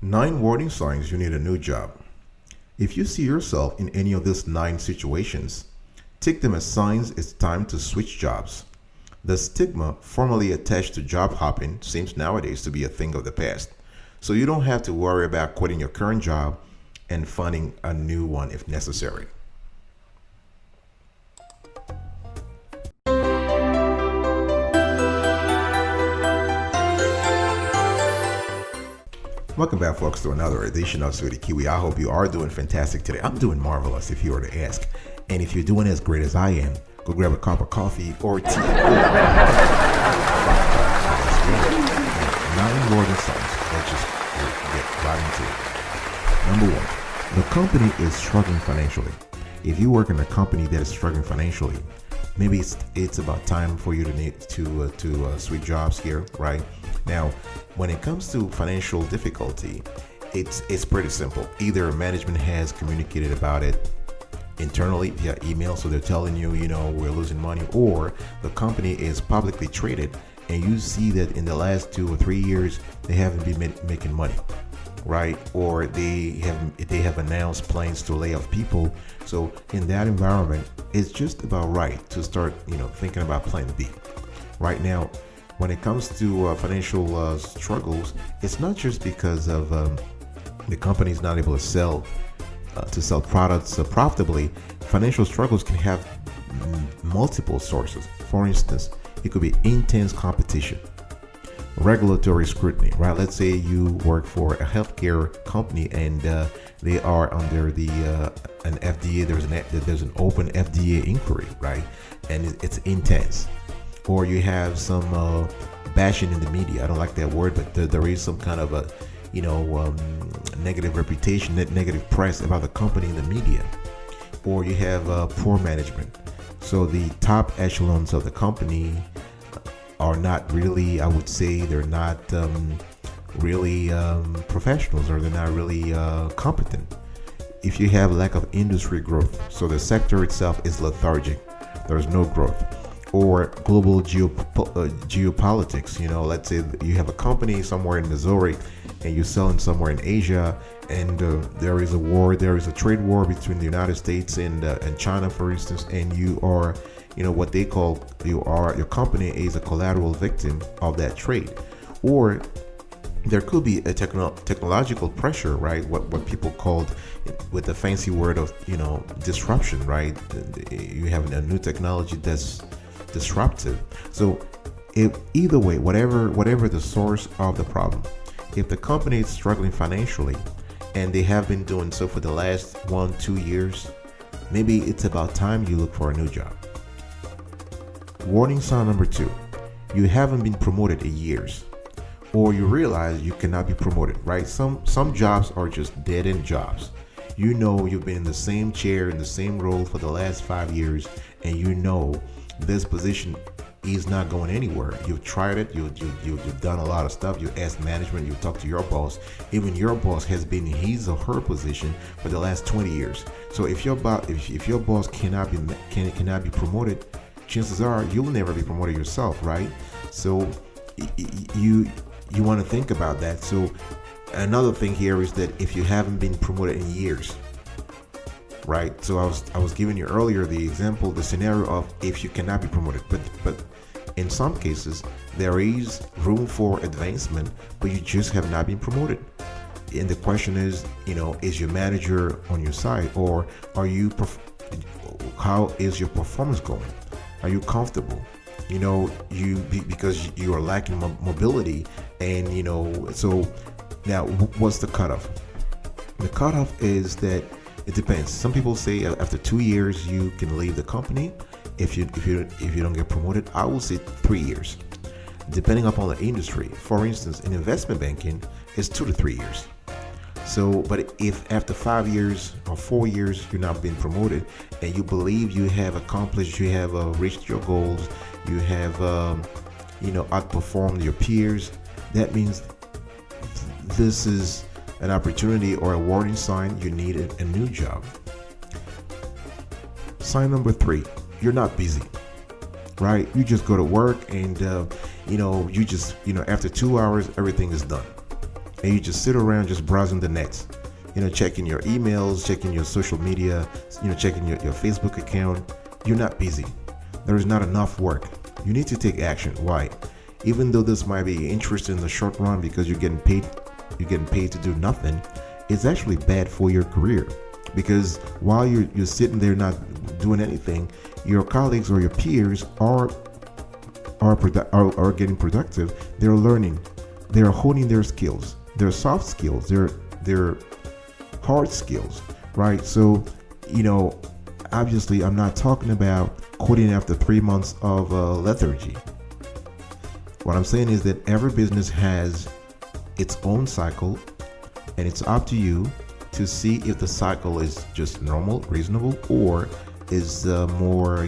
9 warning signs you need a new job. If you see yourself in any of these 9 situations, take them as signs it's time to switch jobs. The stigma formerly attached to job hopping seems nowadays to be a thing of the past, so you don't have to worry about quitting your current job and finding a new one if necessary. Welcome back, folks, to another edition of Sweetie Kiwi. I hope you are doing fantastic today. I'm doing marvelous, if you were to ask. And if you're doing as great as I am, go grab a cup of coffee or tea. 9 warning signs. Let's just get right into it. Number 1, the company is struggling financially. If you work in a company that is struggling financially, maybe it's about time for you to switch jobs here, right? Now, when it comes to financial difficulty, it's pretty simple. Either management has communicated about it internally via email, so they're telling you, we're losing money, or the company is publicly traded and you see that in the last 2 or 3 years they haven't been making money, right? Or they have announced plans to lay off people. So in that environment, it's just about right to start thinking about plan B. Right now, when it comes to financial struggles, it's not just because of the company is not able to sell products profitably. Financial struggles can have multiple sources. For instance, it could be intense competition, regulatory scrutiny, right? Let's say you work for a healthcare company and they are under an FDA. There's an open FDA inquiry, right? And it's intense. Or you have some bashing in the media. I don't like that word, but there is some kind of a negative reputation, negative press about the company in the media. Or you have poor management. So the top echelons of the company are not really, I would say, they're not really professionals, or they're not really competent. If you have lack of industry growth, so the sector itself is lethargic, there's no growth. Or global geopolitics, let's say you have a company somewhere in Missouri and you're selling somewhere in Asia, and there is a war, there is a trade war between the United States and China, for instance, and you are, what they call, your company is a collateral victim of that trade. Or there could be a technological pressure, right? What people called, with the fancy word of, disruption, right? You have a new technology that's disruptive. So either way, whatever the source of the problem, if the company is struggling financially and they have been doing so for the last 1-2 years, maybe it's about time you look for a new job. Warning sign number 2, you haven't been promoted in years, or you realize you cannot be promoted, right? Some jobs are just dead-end jobs. You've been in the same chair, in the same role for the last 5 years, and this position is not going anywhere. You've tried it. You've done a lot of stuff. You asked management. You talked to your boss. Even your boss has been in his or her position for the last 20 years. So if your boss cannot be promoted, chances are you'll never be promoted yourself, right? So you want to think about that. So another thing here is that if you haven't been promoted in years, right? So I was giving you earlier the example, the scenario of if you cannot be promoted, but in some cases there is room for advancement, but you just have not been promoted. And the question is, is your manager on your side, or how is your performance going? Are you comfortable? Because you are lacking mobility, and so now what's the cutoff? The cutoff is that it depends. Some people say after 2 years you can leave the company if you don't get promoted. I will say 3 years, depending upon the industry. For instance, in investment banking, it's 2 to 3 years. So, but if after 5 years or 4 years you're not being promoted, and you believe you have accomplished, you have reached your goals, you have outperformed your peers, that means this is an opportunity or a warning sign you need a new job. Sign number 3, you're not busy, right? You just go to work and you just after 2 hours everything is done. and you just sit around just browsing the net, checking your emails, checking your social media, checking your Facebook account, you're not busy. There is not enough work. You need to take action. Why? Even though this might be interesting in the short run because you're getting paid to do nothing, it's actually bad for your career. Because while you're sitting there not doing anything, your colleagues or your peers are getting productive. They're learning, they're honing their skills, their soft skills, their hard skills, right? So, obviously, I'm not talking about quitting after 3 months of lethargy. What I'm saying is that every business has its own cycle, and it's up to you to see if the cycle is just normal, reasonable, or is more,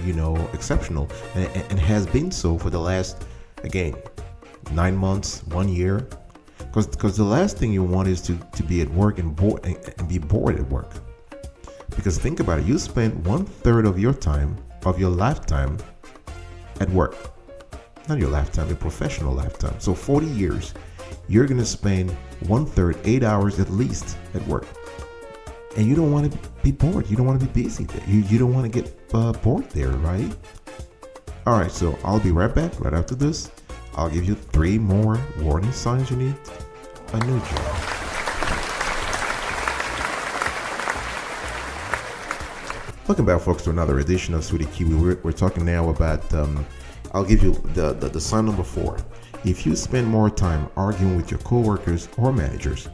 exceptional, and has been so for the last, again, 9 months, 1 year. Because the last thing you want is to be at work and be bored at work. Because think about it, you spend 1/3 of your time, of your lifetime, at work. Not your lifetime, your professional lifetime. So 40 years, you're gonna spend 1/3, 8 hours at least, at work. And you don't want to be bored. You don't want to be busy there. You don't want to get bored there, right? All right, so I'll be right back right after this. I'll give you 3 more warning signs you need a new job. Welcome back, folks, to another edition of Sweetie Kiwi. We're talking now about, I'll give you the sign number 4. If you spend more time arguing with your coworkers or managers,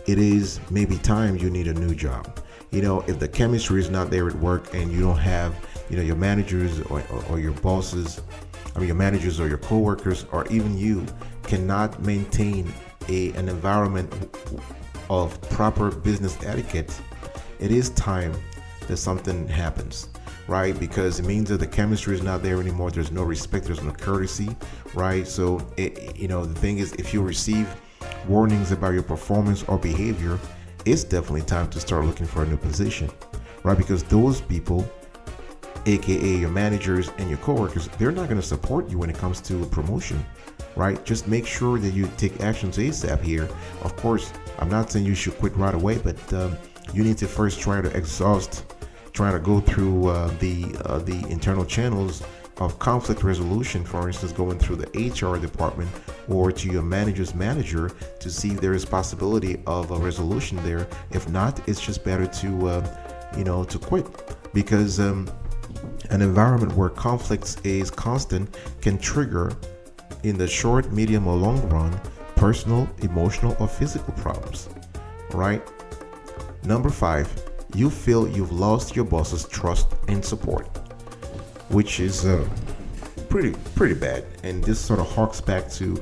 it is maybe time you need a new job. If the chemistry is not there at work and you don't have, your managers or your bosses, your managers or your coworkers, or even you cannot maintain an environment of proper business etiquette, it is time that something happens, right? Because it means that the chemistry is not there anymore. There's no respect, there's no courtesy, right? So, the thing is, if you receive warnings about your performance or behavior, it's definitely time to start looking for a new position, right? Because those people, aka your managers and your coworkers, they're not going to support you when it comes to promotion, right? Just make sure that you take actions ASAP here. Of course, I'm not saying you should quit right away, but you need to first try to go through the internal channels of conflict resolution, for instance, going through the HR department or to your manager's manager to see if there is possibility of a resolution there. If not, it's just better to quit, because an environment where conflicts is constant can trigger, in the short, medium, or long run, personal, emotional, or physical problems, right? Number 5, you feel you've lost your boss's trust and support, which is pretty bad. And this sort of harks back to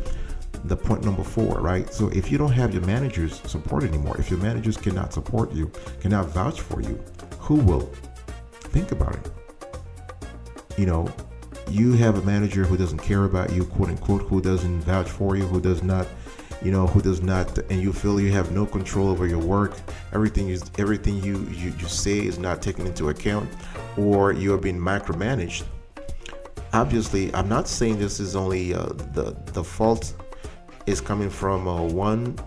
the point number 4, right? So if you don't have your manager's support anymore, if your managers cannot support you, cannot vouch for you, who will? Think about it. You have a manager who doesn't care about you, quote unquote, who doesn't vouch for you, who does not, and you feel you have no control over your work. Everything you say is not taken into account, or you are being micromanaged. Obviously, I'm not saying this is only the fault is coming from one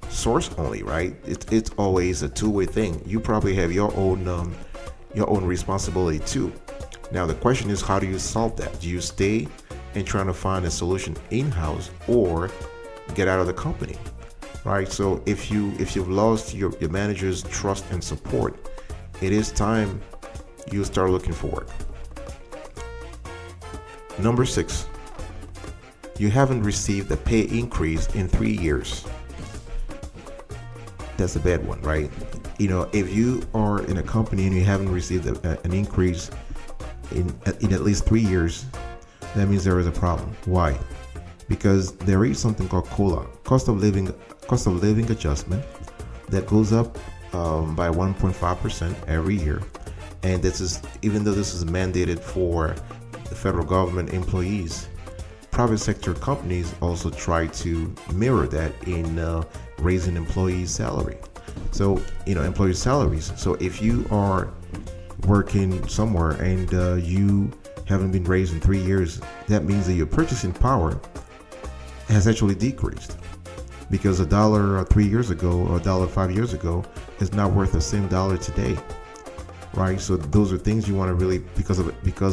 source only, right? It's always a two-way thing. You probably have your own responsibility too. Now the question is, how do you solve that? Do you stay and try to find a solution in-house, or get out of the company, right? So if you've lost your manager's trust and support, it is time you start looking for work. Number 6, you haven't received a pay increase in 3 years. That's a bad one, right? If you are in a company and you haven't received an increase in at least 3 years, that means there is a problem. Why? Because there is something called COLA, cost of living adjustment, that goes up by 1.5% every year. And this is, even though this is mandated for the federal government employees, private sector companies also try to mirror that in raising employees' salary. So, employee salaries. So if you are working somewhere and you haven't been raised in 3 years, that means that your purchasing power has actually decreased. because a dollar 3 years ago or a dollar 5 years ago is not worth the same dollar today, right? So those are things you want to really, because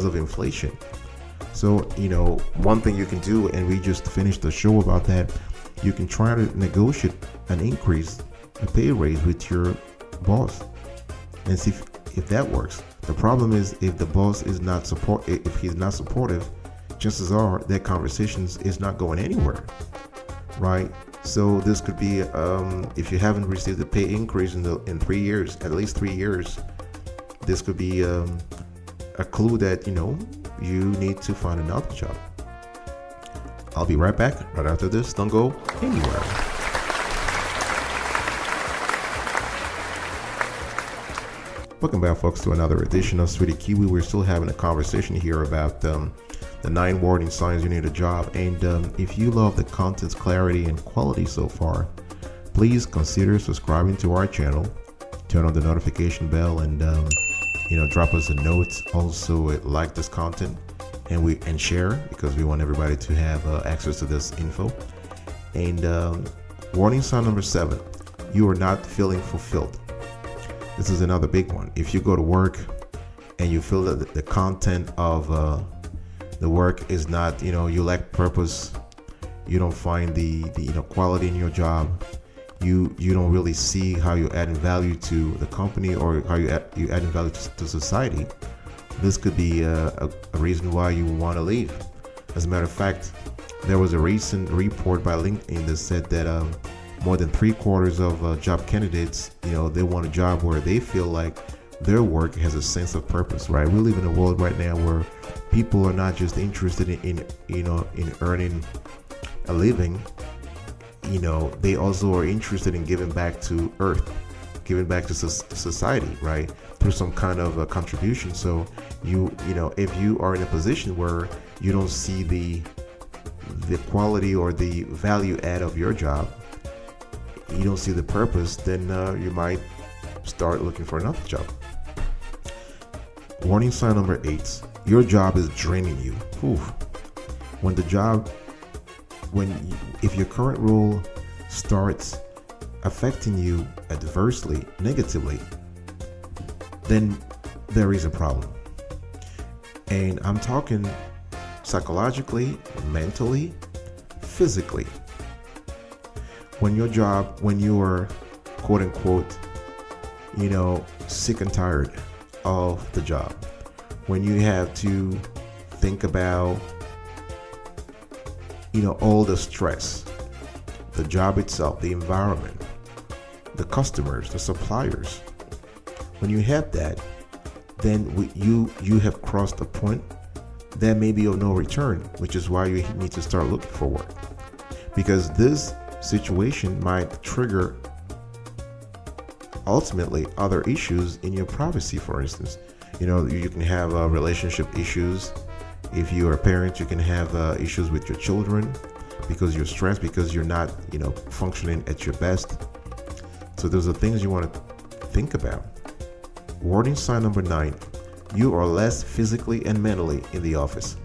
of inflation. So one thing you can do, and we just finished the show about that, you can try to negotiate an increase, a pay raise with your boss, and see if that works. The problem is, if the boss is not if he's not supportive, chances are that conversations is not going anywhere, right? So this could be, if you haven't received a pay increase in 3 years, at least 3 years, this could be a clue that you need to find another job. I'll be right back right after this. Don't go anywhere. Welcome back, folks, to another edition of Sweetie Kiwi. We're still having a conversation here about the 9 warning signs you need a job. And if you love the content's clarity and quality so far, please consider subscribing to our channel, turn on the notification bell, and drop us a note. Also, like this content and share, because we want everybody to have access to this info. And warning sign number 7: you are not feeling fulfilled. This is another big one. If you go to work and you feel that the content of the work is not, you lack purpose, you don't find the quality in your job, you don't really see how you're adding value to the company, or how you adding value to society, this could be a reason why you want to leave. As a matter of fact, there was a recent report by LinkedIn that said that more than 3/4 of job candidates, they want a job where they feel like their work has a sense of purpose, right? We live in a world right now where people are not just interested in earning a living. They also are interested in giving back to Earth, giving back to society, right? Through some kind of a contribution. So if you are in a position where you don't see the quality or the value add of your job, you don't see the purpose, then you might start looking for another job. Warning sign number 8: your job is draining you. If your current role starts affecting you adversely, negatively, then there is a problem. And I'm talking psychologically, mentally, physically. When you are quote unquote, sick and tired of the job, when you have to think about, all the stress, the job itself, the environment, the customers, the suppliers, when you have that, then you have crossed a point that may be of no return, which is why you need to start looking for work. Because this situation might trigger ultimately other issues in your privacy. For instance, you can have relationship issues. If you are a parent, you can have issues with your children because you're stressed, because you're not functioning at your best. So those are things you want to think about. Warning sign number 9: you are less physically and mentally in the office.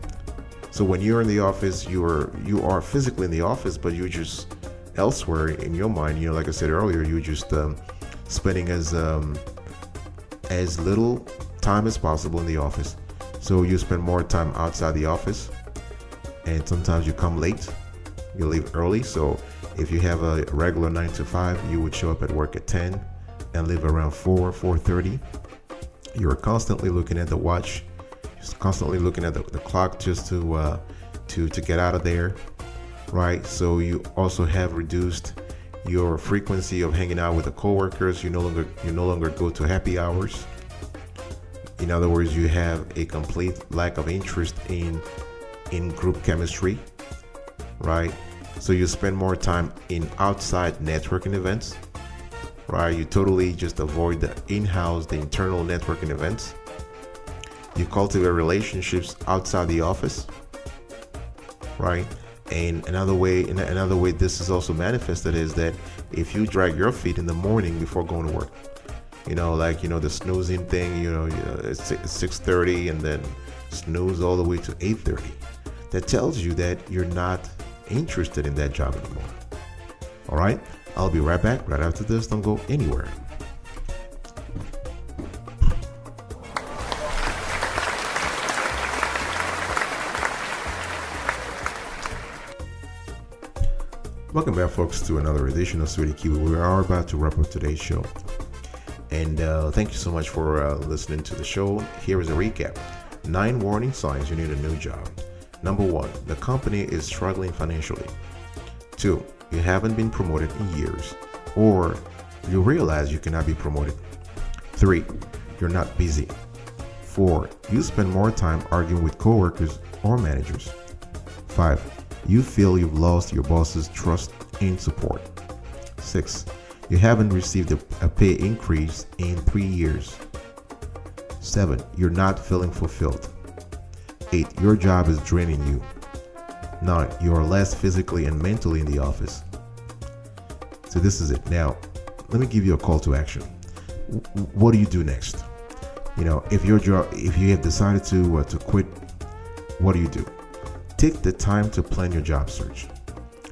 So when you're in the office, you are physically in the office, but you're just elsewhere in your mind. Like I said earlier, you're just spending as little time as possible in the office. So you spend more time outside the office, and sometimes you come late, you leave early. So if you have a regular 9 to 5, you would show up at work at 10 and leave around 4:30. You're constantly looking at the watch, just constantly looking at the clock just to get out of there, right? So you also have reduced your frequency of hanging out with the coworkers. You no longer go to happy hours. In other words, you have a complete lack of interest in group chemistry, right? So you spend more time in outside networking events, right? You totally just avoid the internal networking events. You cultivate relationships outside the office, right? And another way this is also manifested is that if you drag your feet in the morning before going to work, the snoozing thing, it's 6:30 and then snooze all the way to 8:30. That tells you that you're not interested in that job anymore. All right, I'll be right back right after this. Don't go anywhere. Welcome back, folks, to another edition of Sweetie Kiwi. We are about to wrap up today's show. And thank you so much for listening to the show. Here is a recap. 9 warning signs you need a new job. Number 1, the company is struggling financially. 2, you haven't been promoted in years, or you realize you cannot be promoted. 3, you're not busy. 4, you spend more time arguing with coworkers or managers. 5, you feel you've lost your boss's trust and support. 6, you haven't received a pay increase in 3 years. 7, you're not feeling fulfilled. 8, your job is draining you. 9, you are less physically and mentally in the office. So this is it. Now, let me give you a call to action. What do you do next? If you have decided to quit, what do you do? Take the time to plan your job search.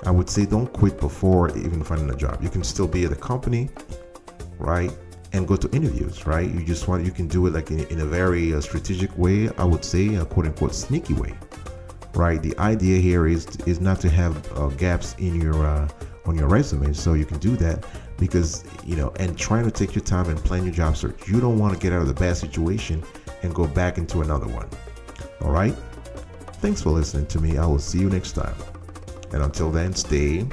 I would say don't quit before even finding a job. You can still be at the company, right? And go to interviews, right? You can do it like in a very strategic way. I would say a quote unquote sneaky way, right? The idea here is not to have gaps in your on your resume. So you can do that because, and trying to take your time and plan your job search. You don't want to get out of the bad situation and go back into another one. All right? Thanks for listening to me. I will see you next time. And until then, stay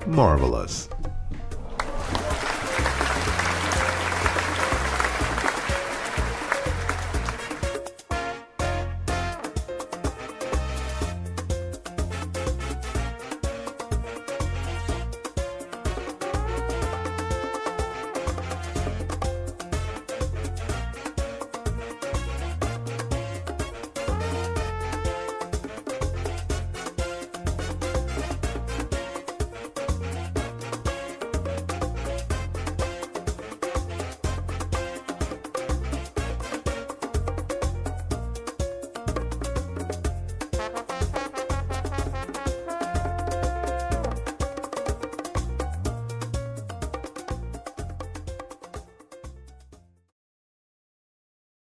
marvelous.